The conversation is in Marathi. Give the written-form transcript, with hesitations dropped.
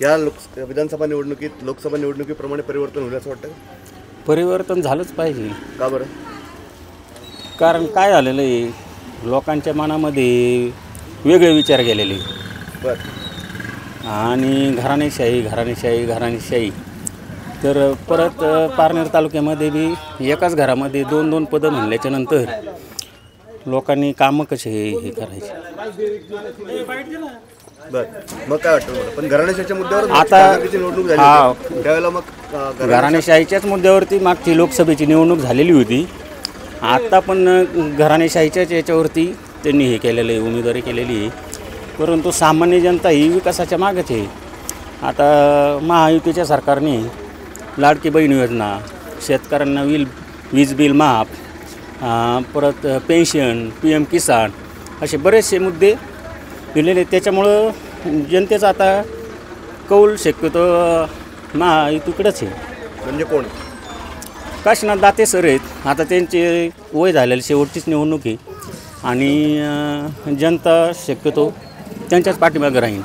या विधानसभा निवडणुकीत लोकसभा निवडणुकीप्रमाणे परिवर्तन होईल असं वाटतं? परिवर्तन झालंच पाहिजे. का बरं? कारण काय झालेलं आहे, लोकांच्या मनामध्ये वेगळे विचार गेलेले बरं. आणि घराणेशाही तर परत पारनेर तालुक्यामध्ये बी एकाच घरामध्ये 2-2 पदं म्हणल्याच्या नंतर लोकांनी कामं कसे हे करायचे. बरं, मग काय वाटतं मला? पण घराणेशाहीच्या मुद्द्यावर आता निवडणूक झाली होती, त्यावेळेला मग घराणेशाहीच्याच मुद्द्यावरती मागची लोकसभेची निवडणूक झालेली होती. आता पण घराणेशाहीच्याच याच्यावरती त्यांनी हे केलेलं आहे, उमेदवारी केलेली आहे. परंतु सामान्य जनता ही विकासाच्या मागच आहे. आता महायुतीच्या सरकारने लाडकी बहीण योजना, शेतकऱ्यांना वीज बिल माफ, परत पेन्शन, PM किसान असे बरेचसे मुद्दे दिलेले. त्याच्यामुळं जनतेचा आता कौल शक्यतो महायुतीकडेच आहे. म्हणजे कोण? काशीनाथ दाते सर आहेत. आता त्यांचे वय झालेली शेवटचीच निवडणूक आहे आणि जनता शक्यतो त्यांच्याच पाठीमागे राहील.